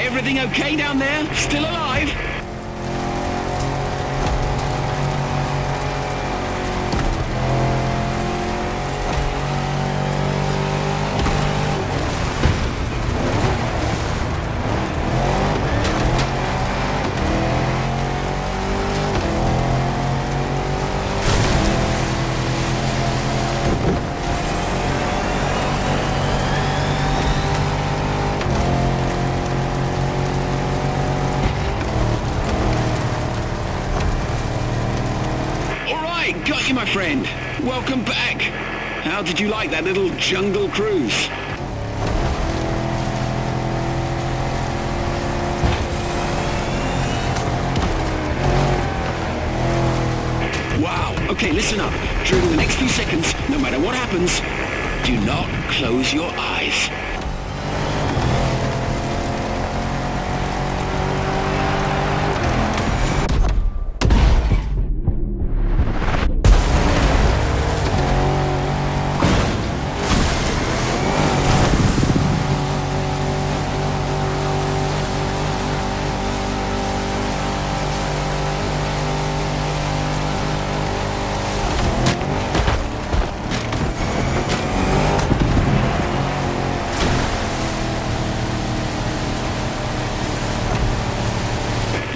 Everything okay down there? Still alive? Got you, my friend. Welcome back. How did you like that little jungle cruise? Wow. Okay, listen up. During the next few seconds, no matter what happens, do not close your eyes.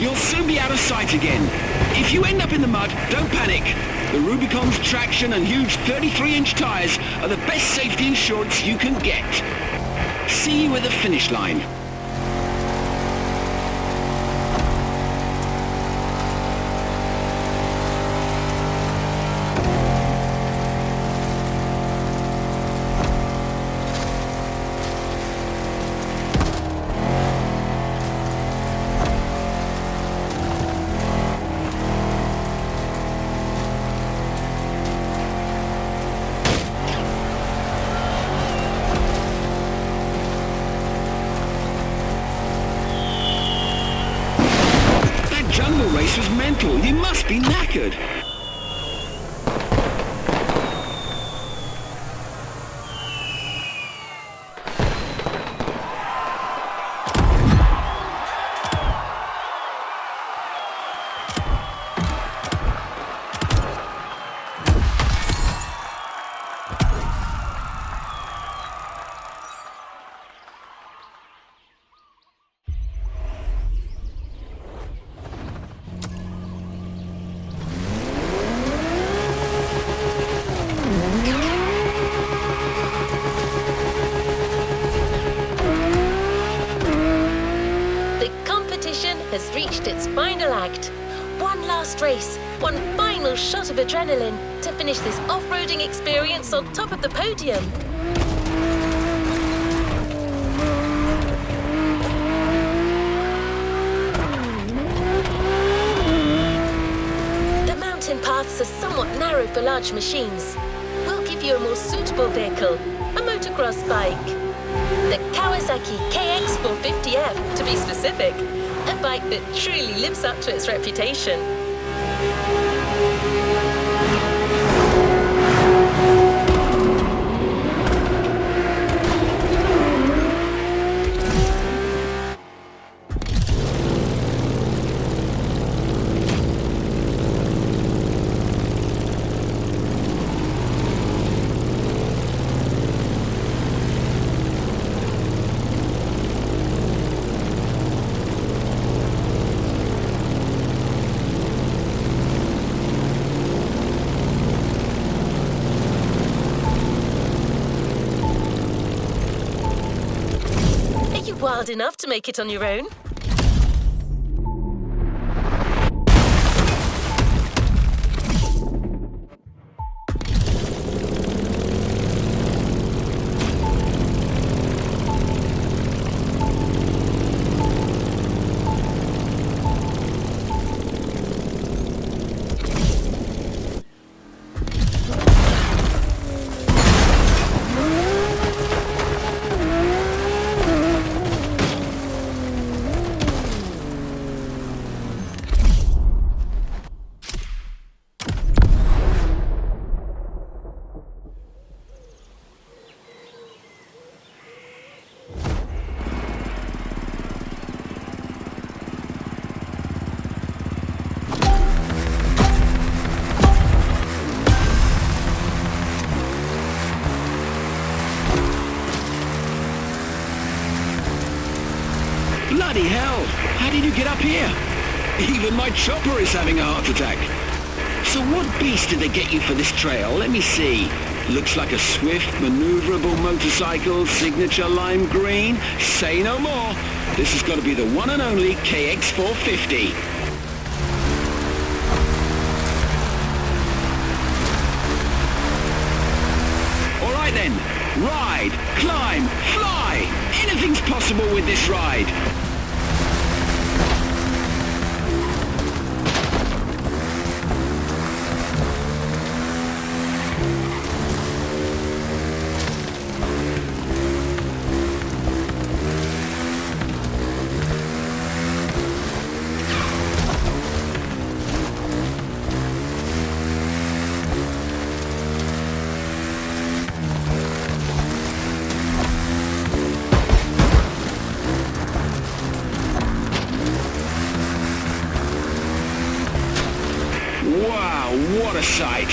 You'll soon be out of sight again. If you end up in the mud, don't panic. The Rubicon's traction and huge 33-inch tyres are the best safety insurance you can get. See you at the finish line. Jungle race was mental. You must be knackered. Has reached its final act. One last race, one final shot of adrenaline to finish this off-roading experience on top of the podium. The mountain paths are somewhat narrow for large machines. We'll give you a more suitable vehicle, a motocross bike. The Kawasaki KX450F, to be specific. A bike that truly lives up to its reputation. Wild enough to make it on your own? Bloody hell! How did you get up here? Even my chopper is having a heart attack. So what beast did they get you for this trail? Let me see. Looks like a swift, maneuverable motorcycle, signature lime green. Say no more. This has got to be the one and only KX450. All right then. Ride, climb, fly. Anything's possible with this ride. Wow, what a sight.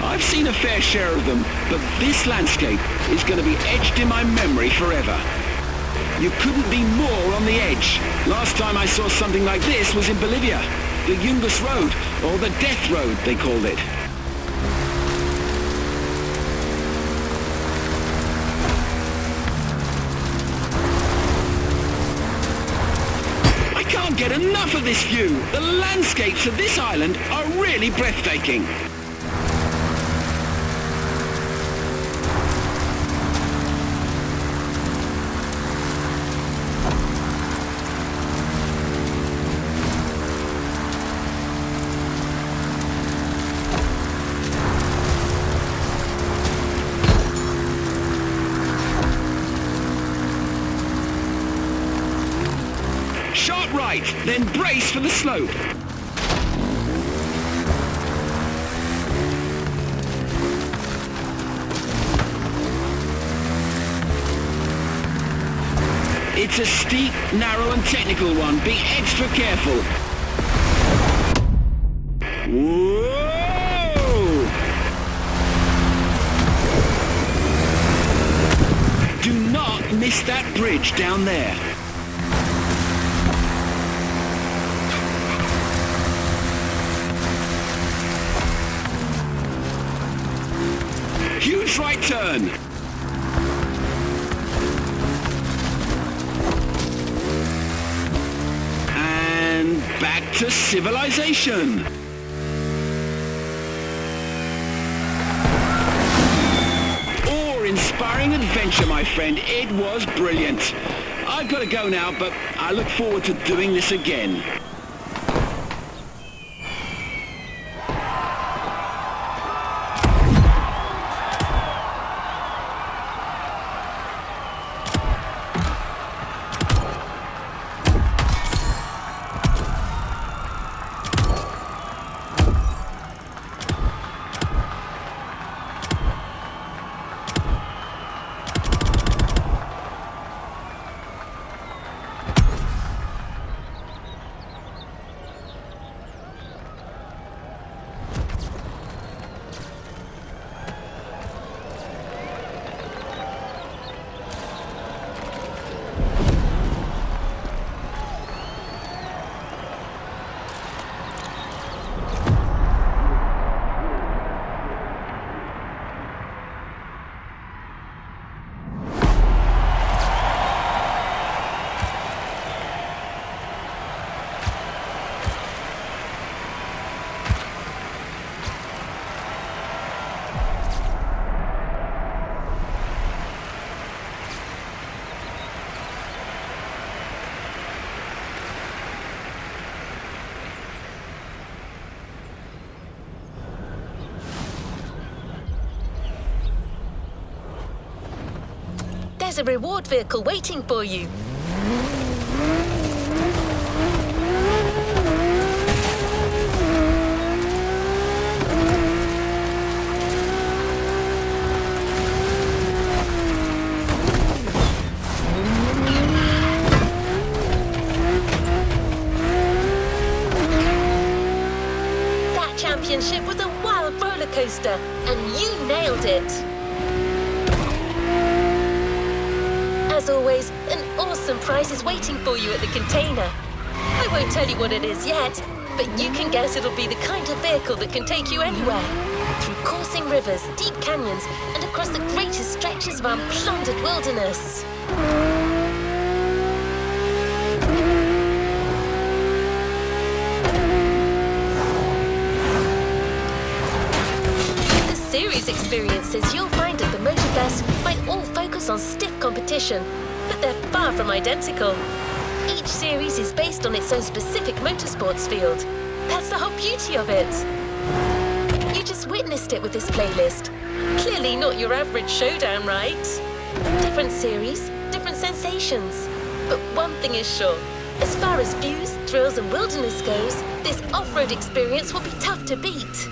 I've seen a fair share of them, but this landscape is going to be etched in my memory forever. You couldn't be more on the edge. Last time I saw something like this was in Bolivia. The Yungas Road, or the Death Road, they called it. I can't get enough of this view. The landscapes of this island are really breathtaking. Sharp right, then brace for the slope. It's a steep, narrow and technical one. Be extra careful. Whoa! Do not miss that bridge down there. Huge right turn. And back to civilization. Awe-inspiring adventure, my friend. It was brilliant. I've got to go now, but I look forward to doing this again. There's a reward vehicle waiting for you. That championship was a wild roller coaster, and you nailed it. As as always, an awesome prize is waiting for you at the container. I won't tell you what it is yet, but you can guess it'll be the kind of vehicle that can take you anywhere. Through coursing rivers, deep canyons, and across the greatest stretches of unplundered wilderness. The series experiences you'll find at the Motorfest might all focus on stiff competition, but they're far from identical. Each series is based on its own specific motorsports field. That's the whole beauty of it. You just witnessed it with this playlist. Clearly not your average showdown, right? Different series, different sensations. But one thing is sure, as far as views, thrills and wilderness goes, this off-road experience will be tough to beat.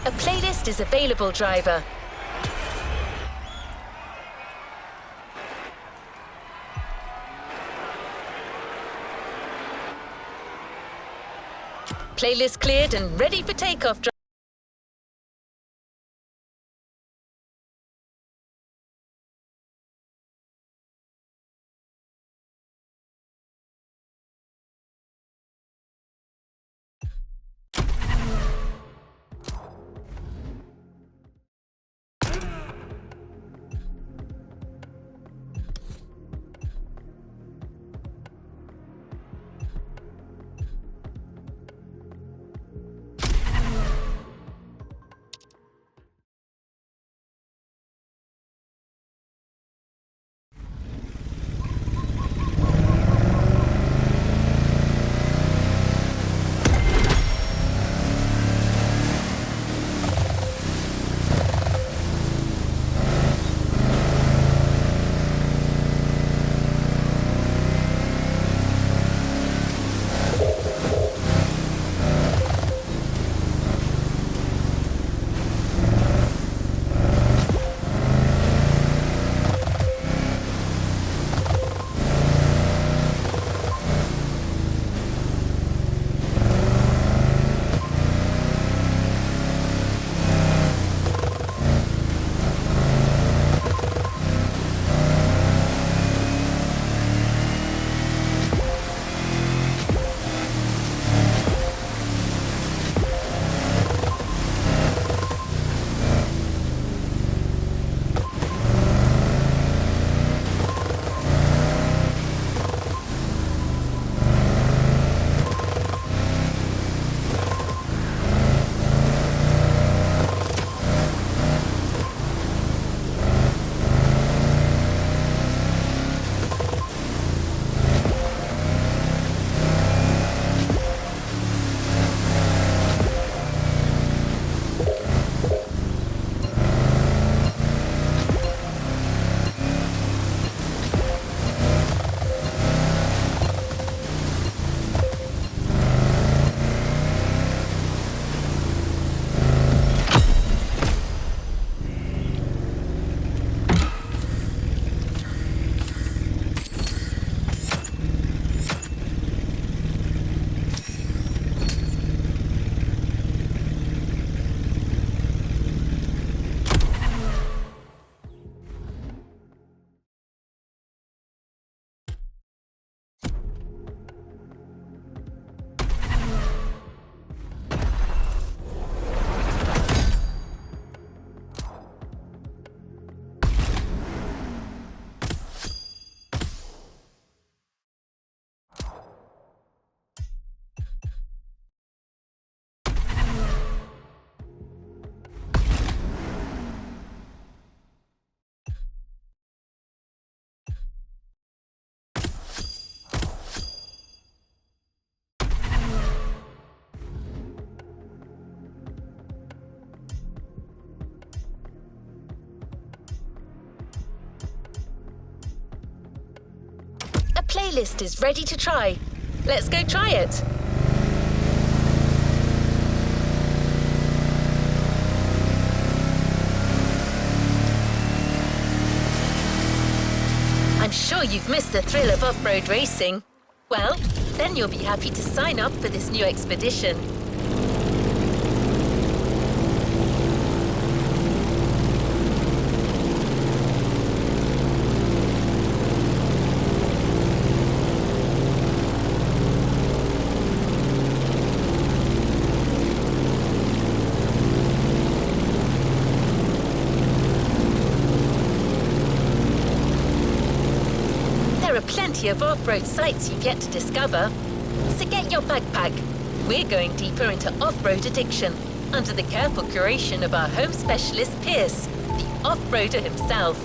A playlist is available, driver. Playlist cleared and ready for takeoff, driver. list is ready to try. Let's go try it. I'm sure you've missed the thrill of off-road racing. Well, then you'll be happy to sign up for this new expedition. There are plenty of off-road sites you get to discover. So get your backpack. We're going deeper into off-road addiction under the careful curation of our home specialist Pierce, the off-roader himself.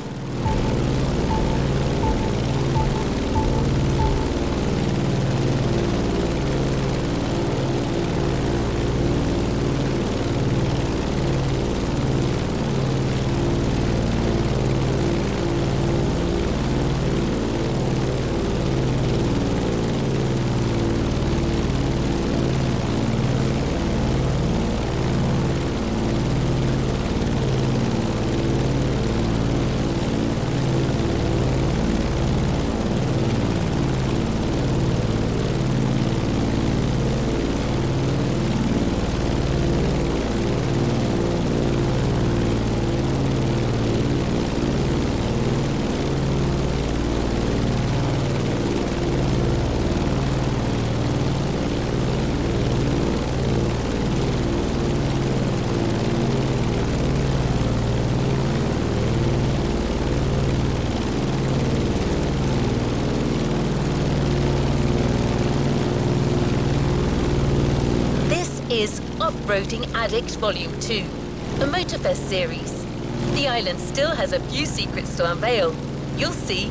Is Off-Roading Addict Volume 2, a Motorfest series. The island still has a few secrets to unveil. You'll see.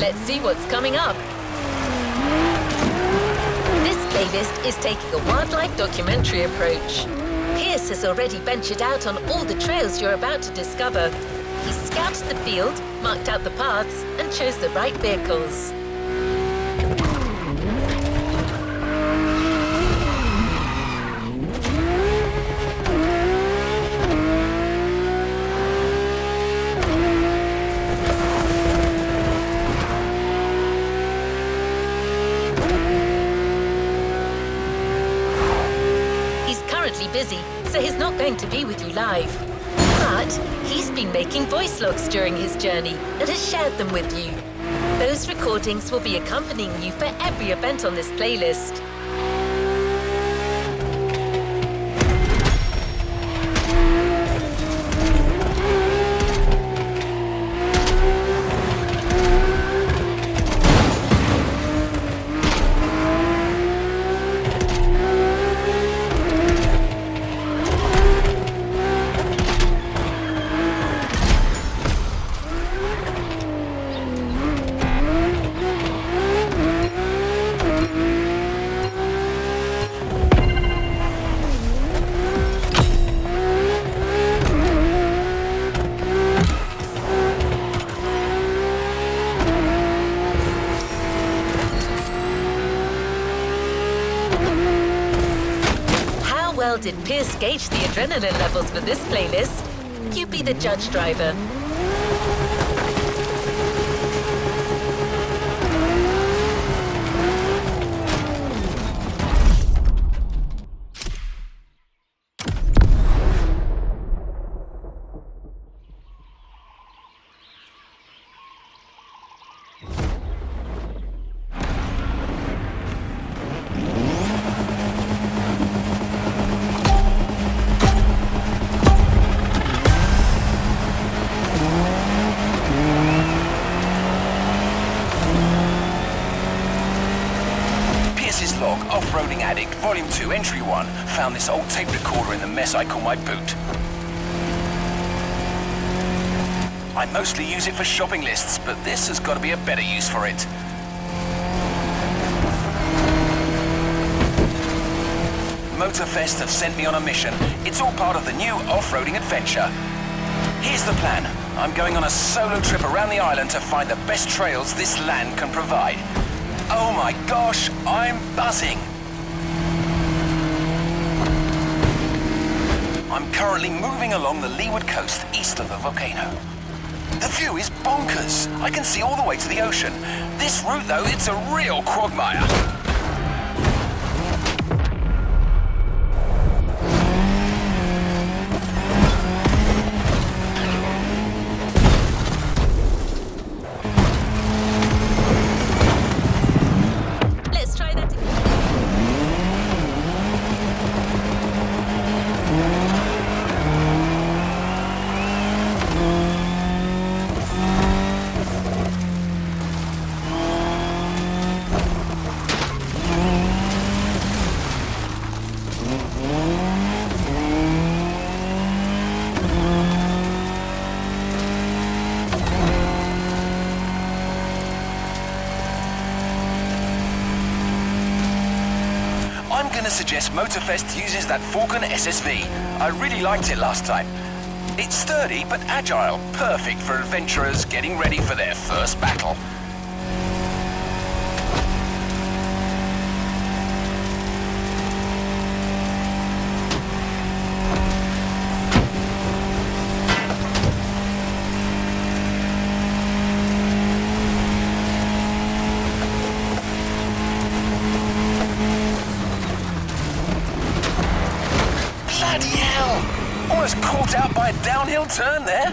Let's see what's coming up. This playlist is taking a wildlife documentary approach. Pierce has already ventured out on all the trails you're about to discover. He scouted the field, marked out the paths, and chose the right vehicles. really busy, so he's not going to be with you live. But he's been making voice logs during his journey and has shared them with you. Those recordings will be accompanying you for every event on this playlist. Well, did Pierce gauge the adrenaline levels for this playlist? You be the judge, driver. Log, Off-Roading Addict, Volume 2, Entry 1. Found this old tape recorder in the mess I call my boot. I mostly use it for shopping lists, but this has got to be a better use for it. Motorfest have sent me on a mission. It's all part of the new off-roading adventure. Here's the plan. I'm going on a solo trip around the island to find the best trails this land can provide. Oh my gosh, I'm buzzing! I'm currently moving along the leeward coast east of the volcano. The view is bonkers. I can see all the way to the ocean. This route, though, it's a real quagmire. I'm gonna suggest Motorfest uses that Falcon SSV. I really liked it last time. It's sturdy but agile, perfect for adventurers getting ready for their first battle. Almost caught out by a downhill turn there.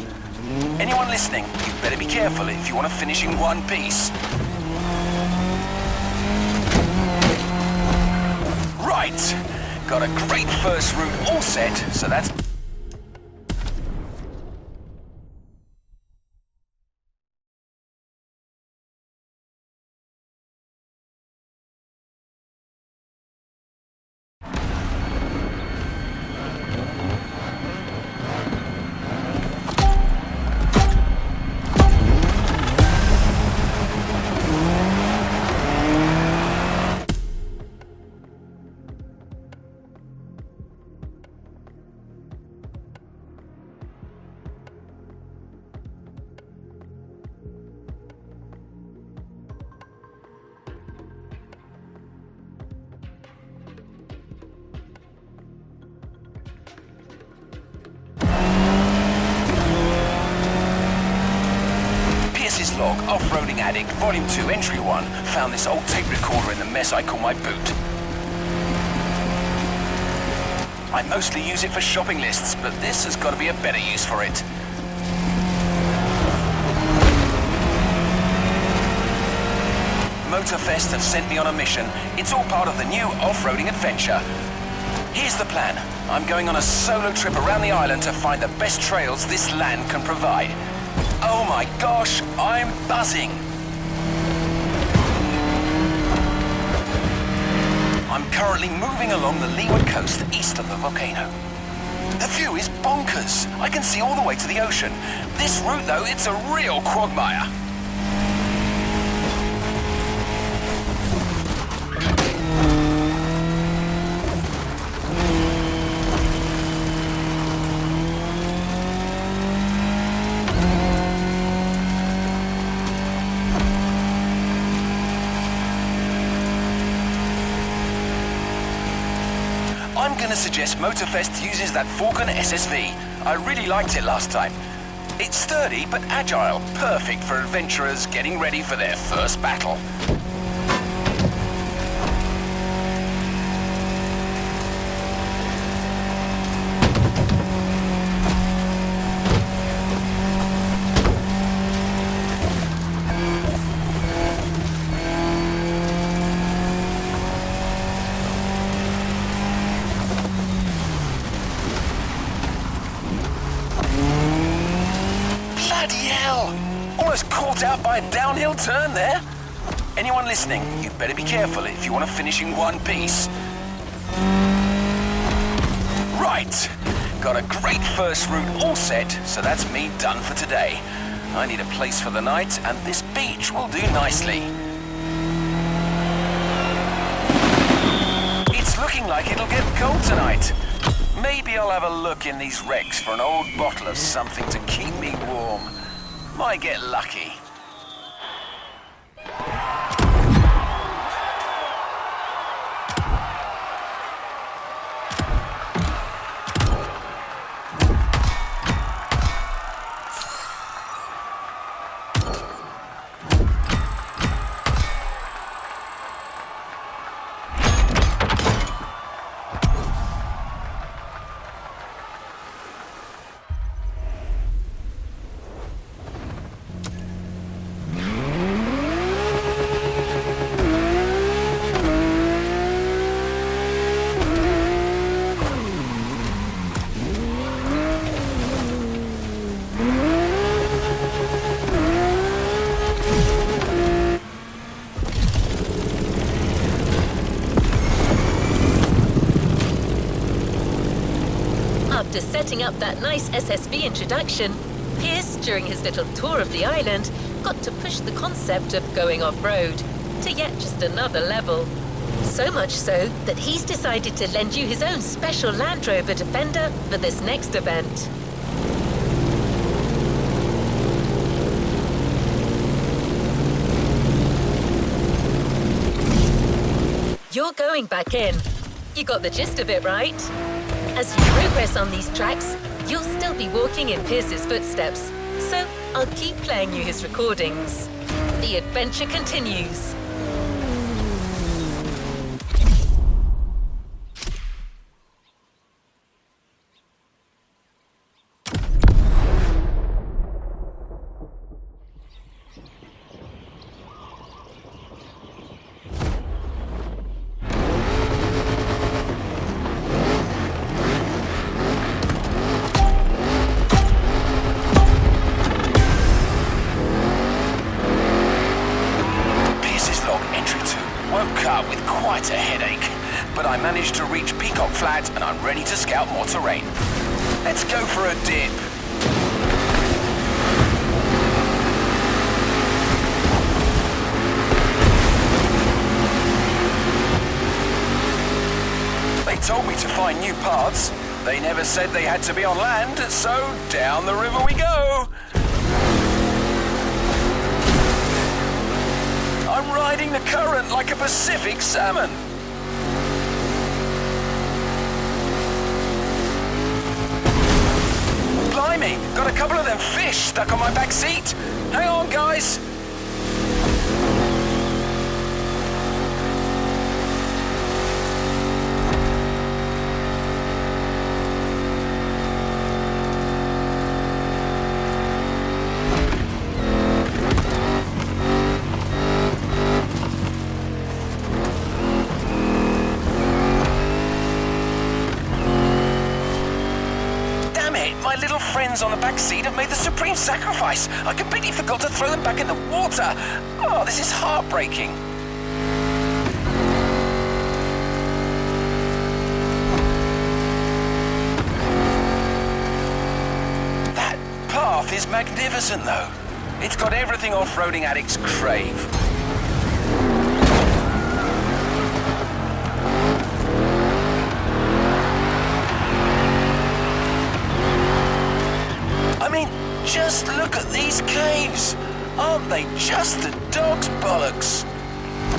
Anyone listening, you'd better be careful if you want to finish in one piece. Right, got a great first route all set, so that's... Log, Off-Roading Addict, Volume 2, Entry 1. Found this old tape recorder in the mess I call my boot. I mostly use it for shopping lists, but this has got to be a better use for it. Motorfest have sent me on a mission. It's all part of the new off-roading adventure. Here's the plan. I'm going on a solo trip around the island to find the best trails this land can provide. Oh my gosh, I'm buzzing! I'm currently moving along the leeward coast east of the volcano. The view is bonkers. I can see all the way to the ocean. This route, though, it's a real quagmire. I'm gonna suggest Motorfest uses that Falcon SSV. I really liked it last time. It's sturdy but agile, perfect for adventurers getting ready for their first battle. Bloody hell! Almost caught out by a downhill turn there. Anyone listening, you'd better be careful if you want to finish in one piece. Right, got a great first route all set, so that's me done for today. I need a place for the night, and this beach will do nicely. It's looking like it'll get cold tonight. Maybe I'll have a look in these wrecks for an old bottle of something to keep me warm. Might get lucky. After setting up that nice SSV introduction, Pierce, during his little tour of the island, got to push the concept of going off-road to yet just another level. So much so that he's decided to lend you his own special Land Rover Defender for this next event. You're going back in. You got the gist of it, right? As you progress on these tracks, you'll still be walking in Pierce's footsteps, so I'll keep playing you his recordings. The adventure continues. Woke up with quite a headache, but I managed to reach Peacock Flat and I'm ready to scout more terrain. Let's go for a dip. They told me to find new paths. They never said they had to be on land, so down the river we go. I'm riding the current like a Pacific salmon. Blimey, got a couple of them fish stuck on my back seat. Hang on, guys. my little friends on the back seat have made the supreme sacrifice. I completely forgot to throw them back in the water. Oh, this is heartbreaking. That path is magnificent, though. It's got everything off-roading addicts crave. I mean, just look at these caves. Aren't they just the dog's bollocks?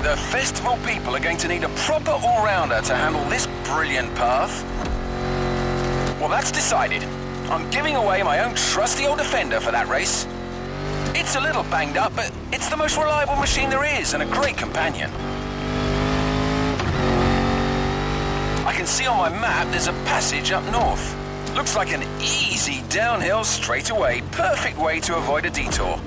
The festival people are going to need a proper all-rounder to handle this brilliant path. Well, that's decided. I'm giving away my own trusty old Defender for that race. It's a little banged up, but it's the most reliable machine there is and a great companion. I can see on my map there's a passage up north. Looks like an easy downhill straightaway. Perfect way to avoid a detour.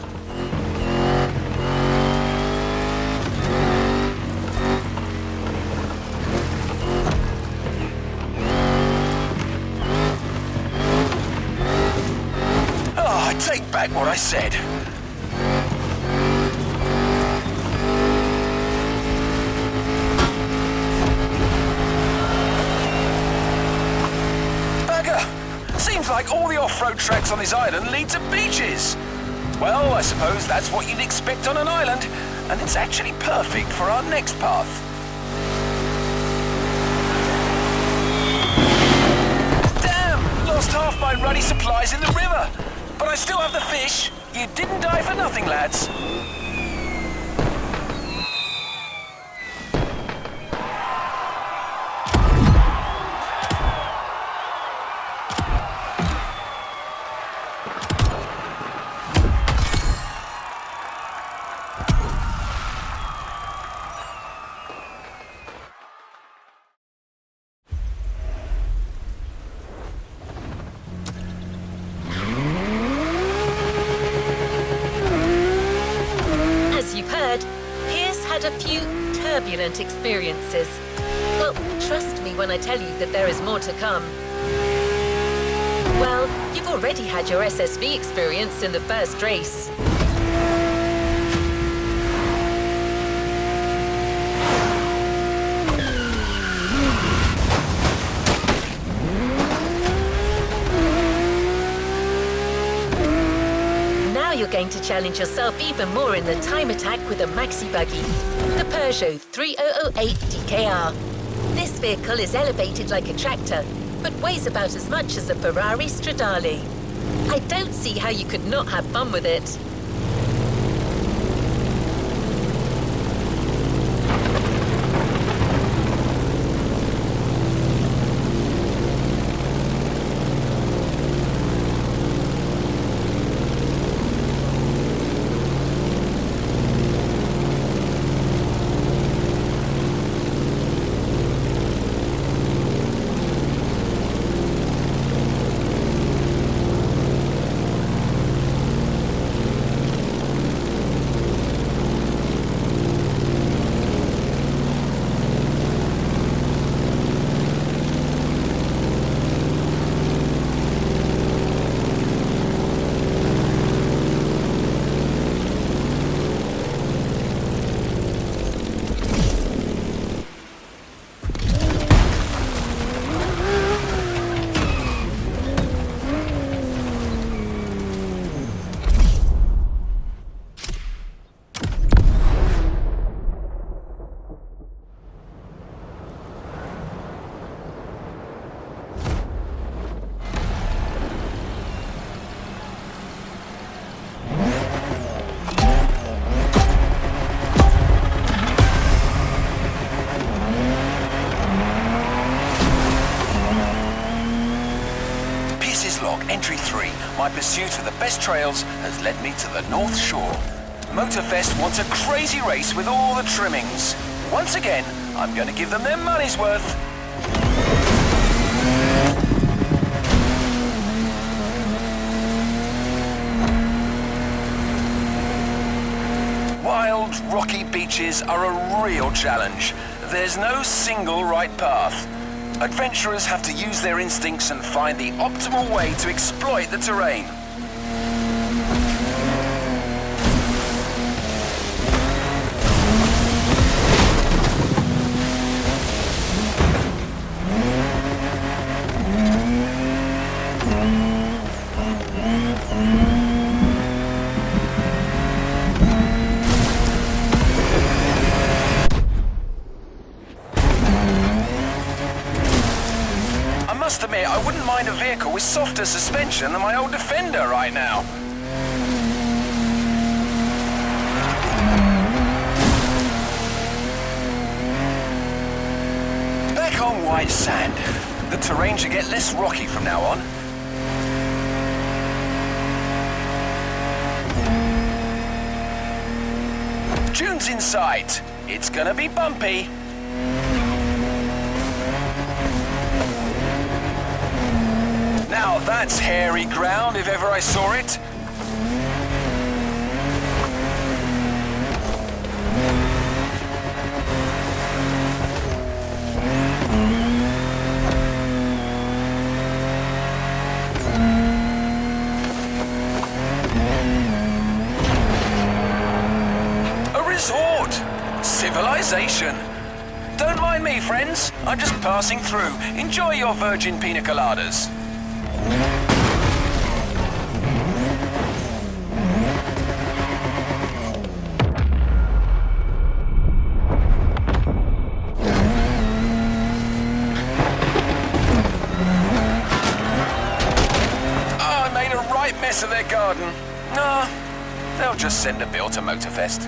Oh, I take back what I said. Seems like all the off-road tracks on this island lead to beaches. Well, I suppose that's what you'd expect on an island, and it's actually perfect for our next path. Damn! Lost half my ruddy supplies in the river. But I still have the fish. You didn't die for nothing, lads. A few turbulent experiences. Well, trust me when I tell you that there is more to come. Well, you've already had your SSV experience in the first race. You're going to challenge yourself even more in the time attack with a maxi buggy, the Peugeot 3008 DKR. This vehicle is elevated like a tractor, but weighs about as much as a Ferrari Stradale. I don't see how you could not have fun with it. Entry 3. My pursuit of the best trails has led me to the North Shore. Motorfest wants a crazy race with all the trimmings. Once again, I'm going to give them their money's worth. Wild, rocky beaches are a real challenge. There's no single right path. Adventurers have to use their instincts and find the optimal way to exploit the terrain. I must admit, I wouldn't mind a vehicle with softer suspension than my old Defender right now. Back on white sand. The terrain should get less rocky from now on. Dunes in sight. It's gonna be bumpy. Now that's hairy ground if ever I saw it. A resort. Civilization. Don't mind me, friends. I'm just passing through. Enjoy your virgin pina coladas. Mess of their garden. Nah, they'll just send a bill to Motorfest.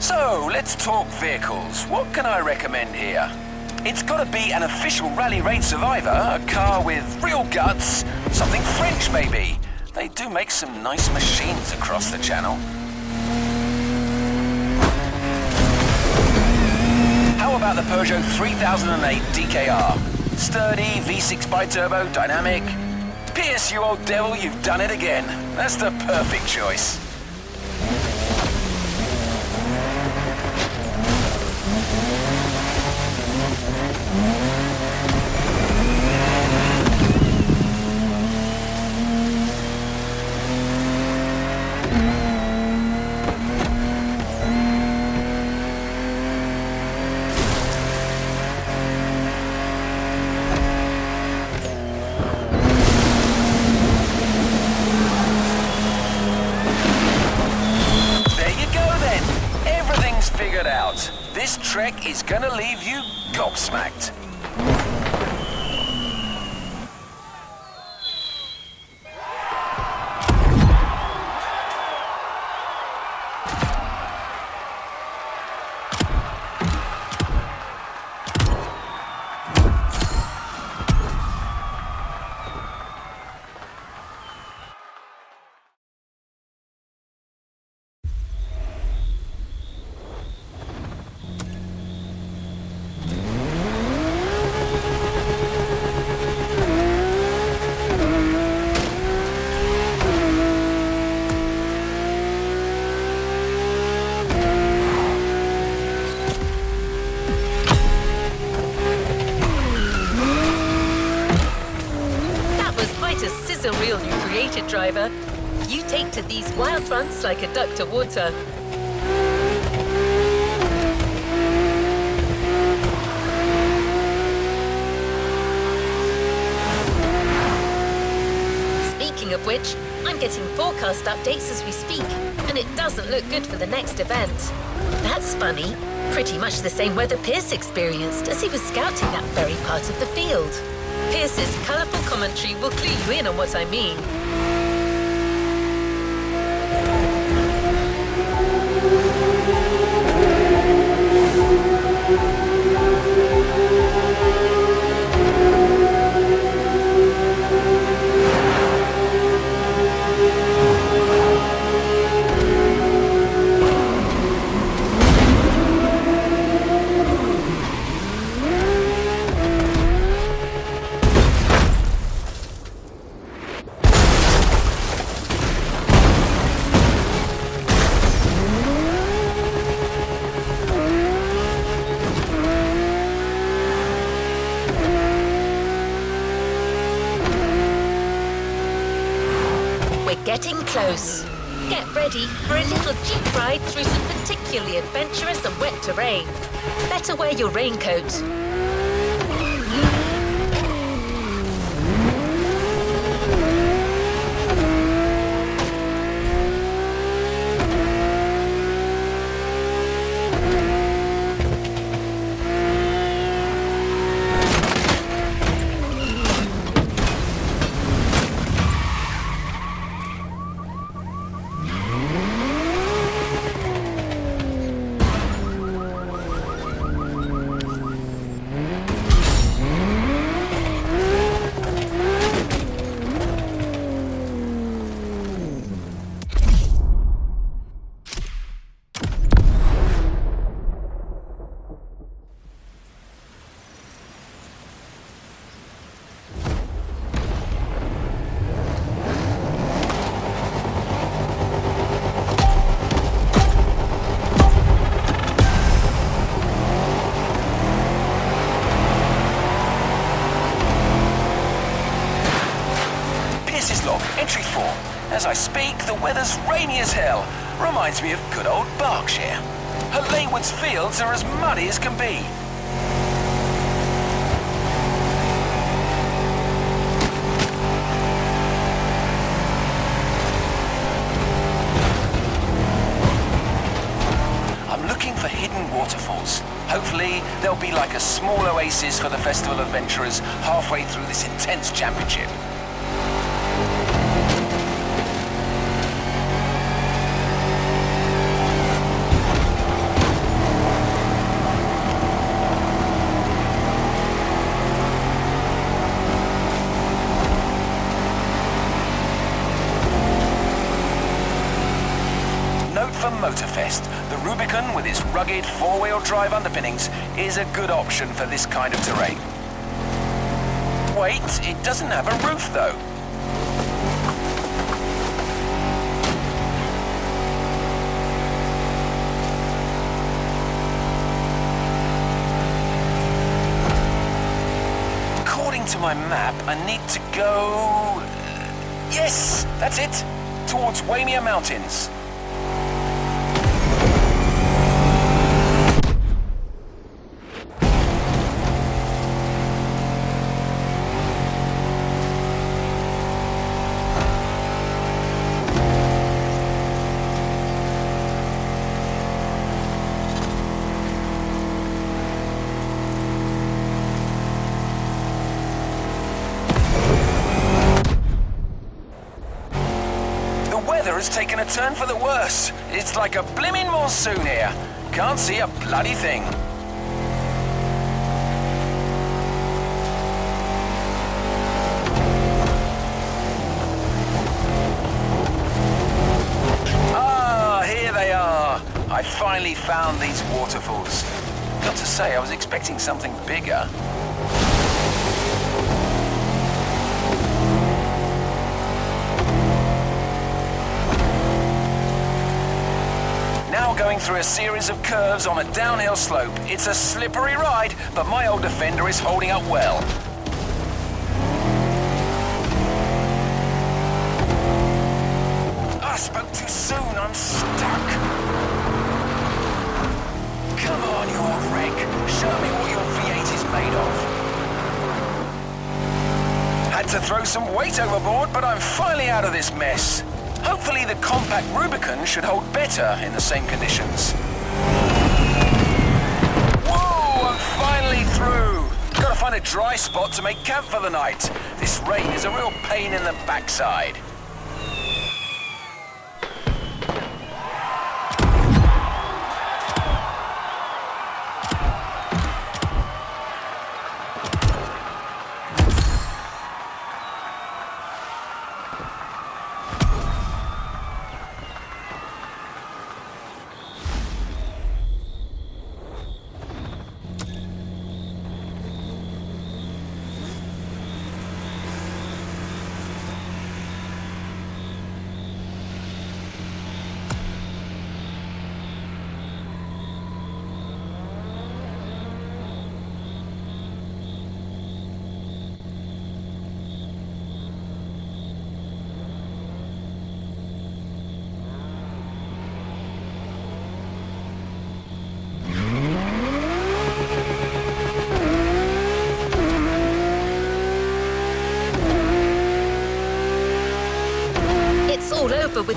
So, let's talk vehicles. What can I recommend here? It's gotta be an official rally raid survivor, a car with real guts, something French maybe. They do make some nice machines across the channel. How about the Peugeot 3008 DKR? Sturdy, V6 bi-turbo, dynamic. Pierce, you old devil, you've done it again. That's the perfect choice. This trek is gonna leave you gobsmacked. Reel you created, driver. You take to these wild runs like a duck to water. Speaking of which, I'm getting forecast updates as we speak, and it doesn't look good for the next event. That's funny. Pretty much the same weather Pierce experienced as he was scouting that very part of the field. Pierce's colourful commentary will clue you in on what I mean. getting close. Get ready for a little jeep ride through some particularly adventurous and wet terrain. Better wear your raincoat. Entry 4. As I speak, the weather's rainy as hell. Reminds me of good old Berkshire. Her Leywood's fields are as muddy as can be. I'm looking for hidden waterfalls. Hopefully, there'll be like a small oasis for the festival adventurers halfway through this intense championship. For Motorfest, the Rubicon with its rugged four-wheel drive underpinnings is a good option for this kind of terrain. Wait, it doesn't have a roof though. According to my map, I need to go... yes, that's it, towards Waimea Mountains. Has taken a turn for the worse. It's like a blimmin' monsoon here. Can't see a bloody thing. Ah, here they are. I finally found these waterfalls. Got to say, I was expecting something bigger. Now going through a series of curves on a downhill slope. It's a slippery ride, but my old Defender is holding up well. I spoke too soon, I'm stuck. Come on, you old wreck. Show me what your V8 is made of. Had to throw some weight overboard, but I'm finally out of this mess. Hopefully the compact Rubicon should hold better in the same conditions. Whoa, I'm finally through. Gotta find a dry spot to make camp for the night. This rain is a real pain in the backside.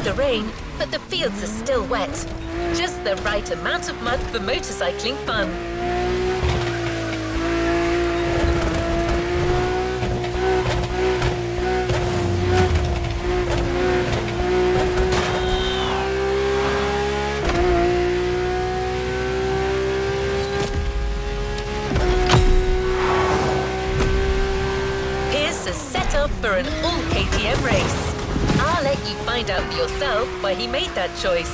the rain, but the fields are still wet. Just the right amount of mud for motorcycling fun. Set up for an all KTM race. I'll let you find out for yourself why he made that choice.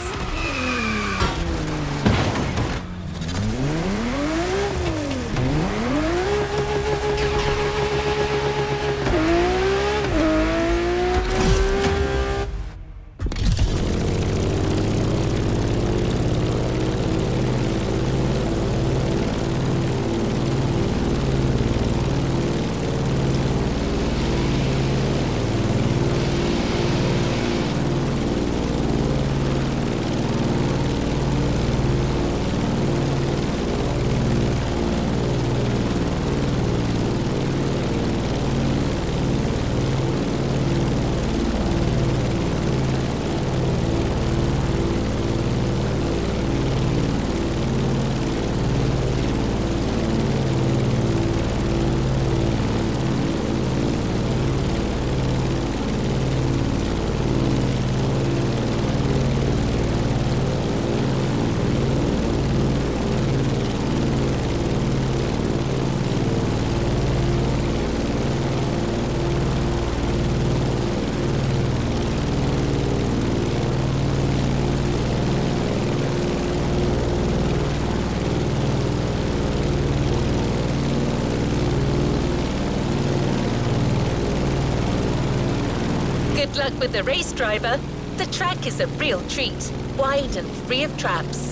Good luck with the race, driver. The track is a real treat, wide and free of traps.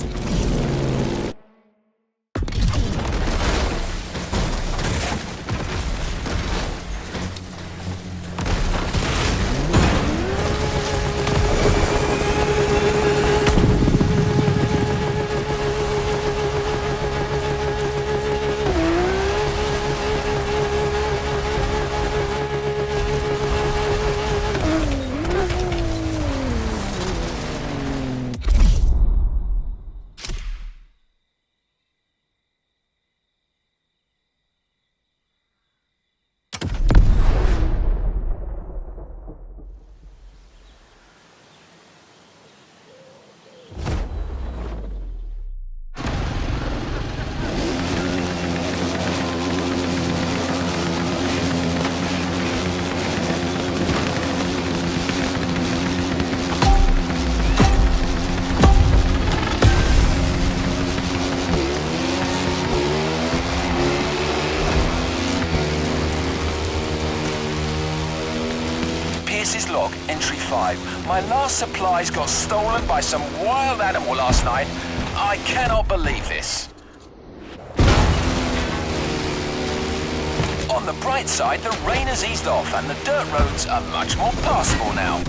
Log, entry 5. My last supplies got stolen by some wild animal last night. I cannot believe this. On the bright side, the rain has eased off and the dirt roads are much more passable now.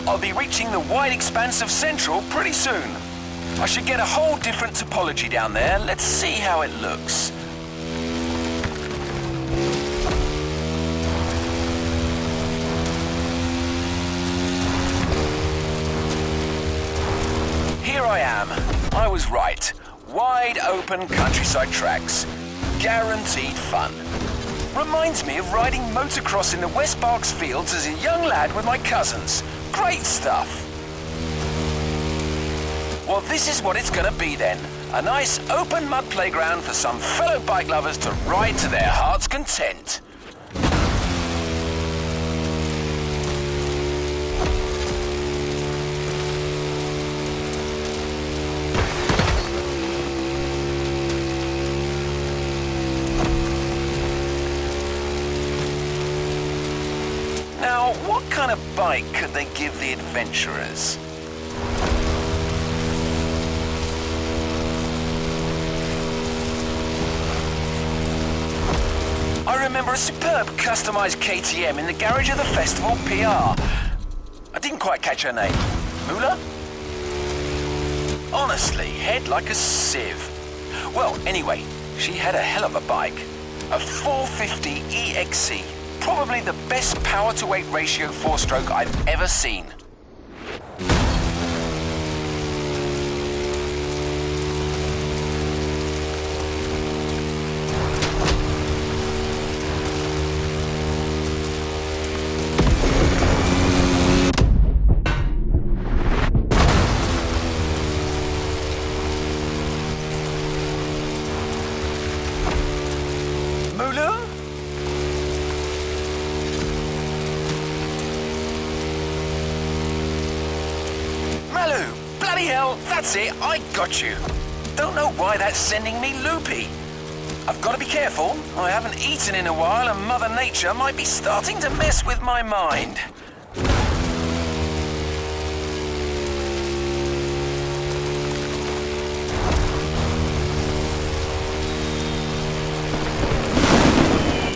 I'll be reaching the wide expanse of Central pretty soon. I should get a whole different topology down there. Let's see how it looks. Here I am. I was right. Wide open countryside tracks. Guaranteed fun. Reminds me of riding motocross in the West Berks fields as a young lad with my cousins. Great stuff. Well, this is what it's gonna be then. A nice open mud playground for some fellow bike lovers to ride to their heart's content. Now, what kind of bike could they give the adventurers? I remember a superb customized KTM in the garage of the festival PR. I didn't quite catch her name. Mula? Honestly, head like a sieve. Well, anyway, she had a hell of a bike. A 450 EXC. Probably the best power-to-weight ratio four-stroke I've ever seen. Mulu? Malu! Bloody hell, that's it, I got you. Don't know why that's sending me loopy. I've got to be careful. I haven't eaten in a while and Mother Nature might be starting to mess with my mind.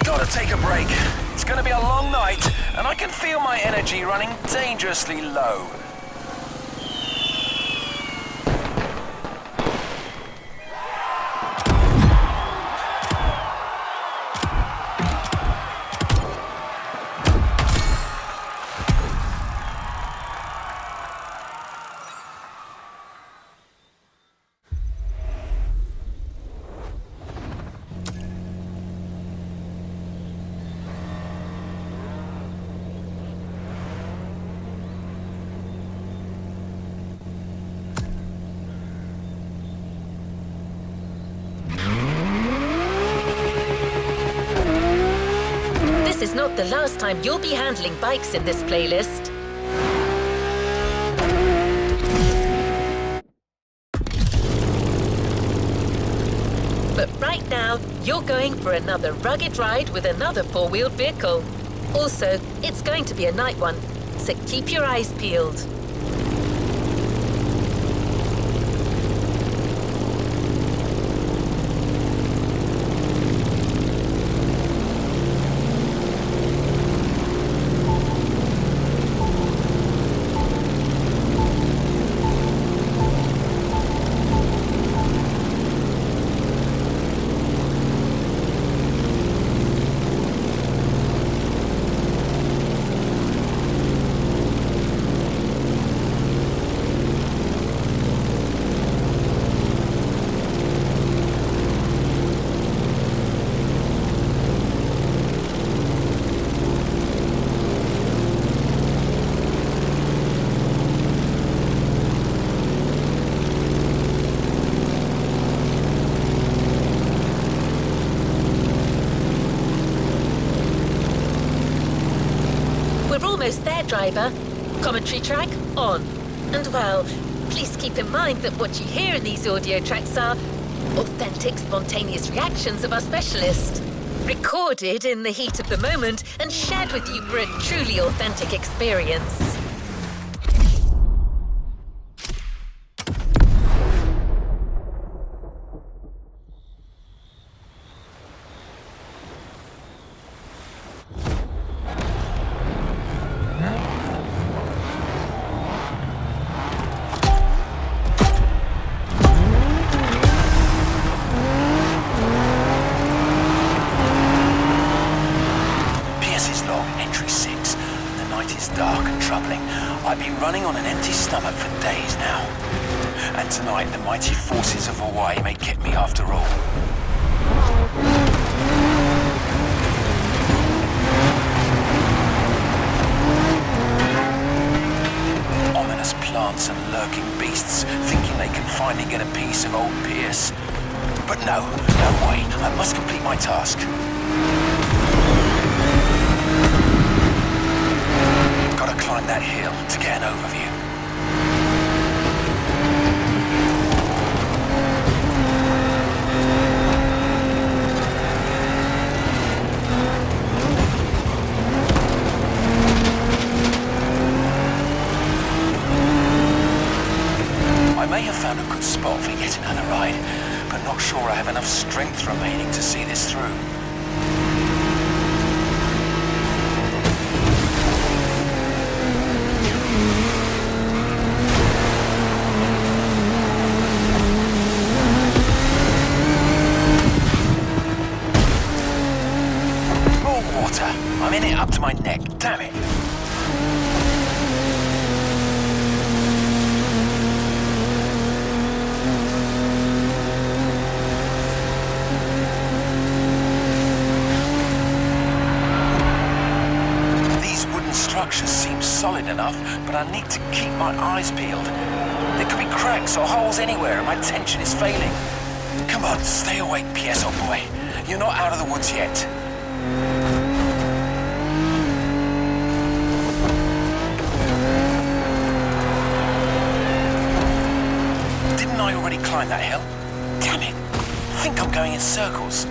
Gotta take a break. It's gonna be a long night and I can feel my energy running dangerously low. This is not the last time you'll be handling bikes in this playlist. But right now, you're going for another rugged ride with another four-wheeled vehicle. Also, it's going to be a night one, so keep your eyes peeled. We're almost there, driver. Commentary track on. And well, please keep in mind that what you hear in these audio tracks are authentic, spontaneous reactions of our specialist. Recorded in the heat of the moment and shared with you for a truly authentic experience. Dark and troubling. I've been running on an empty stomach for days now. And tonight, the mighty forces of Hawaii may get me after all. Ominous plants and lurking beasts, thinking they can finally get a piece of old Pierce. But no way. I must complete my task. Gotta climb that hill to get an overview. may have found a good spot for yet another ride, but not sure I have enough strength remaining to see this through. More water. I'm in it up to my neck. Damn it. Structures seem solid enough, but I need to keep my eyes peeled. There could be cracks or holes anywhere, and my tension is failing. Come on, stay awake, Piezo boy. You're not out of the woods yet. Didn't I already climb that hill? Damn it! I think I'm going in circles.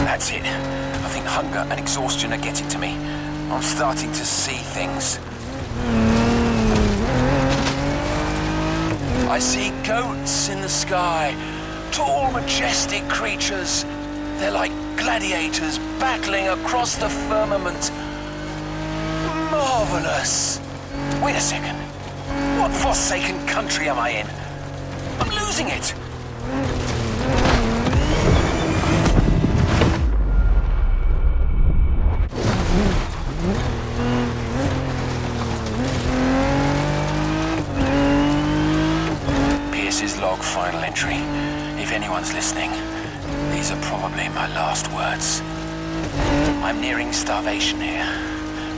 That's it. I think hunger and exhaustion are getting to me. I'm starting to see things. I see goats in the sky. Tall, majestic creatures. They're like gladiators battling across the firmament. Marvelous. Wait a second. What forsaken country am I in? I'm losing it. Log final entry. If anyone's listening, these are probably my last words. I'm nearing starvation here.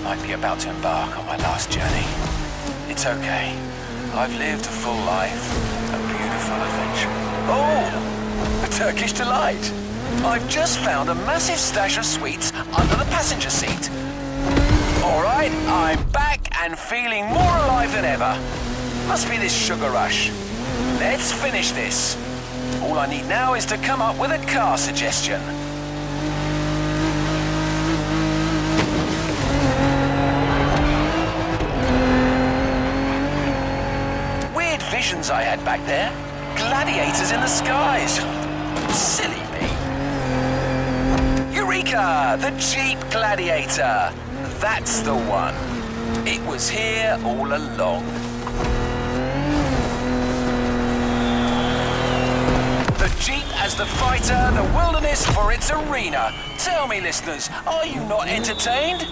Might be about to embark on my last journey. It's okay. I've lived a full life, a beautiful adventure. Oh! A Turkish delight! I've just found a massive stash of sweets under the passenger seat. Alright, I'm back and feeling more alive than ever. Must be this sugar rush. Let's finish this. All I need now is to come up with a car suggestion. Weird visions I had back there. Gladiators in the skies. Silly me. Eureka! The Jeep Gladiator. That's the one. It was here all along. The Jeep as the fighter, the wilderness for its arena. Tell me, listeners, are you not entertained?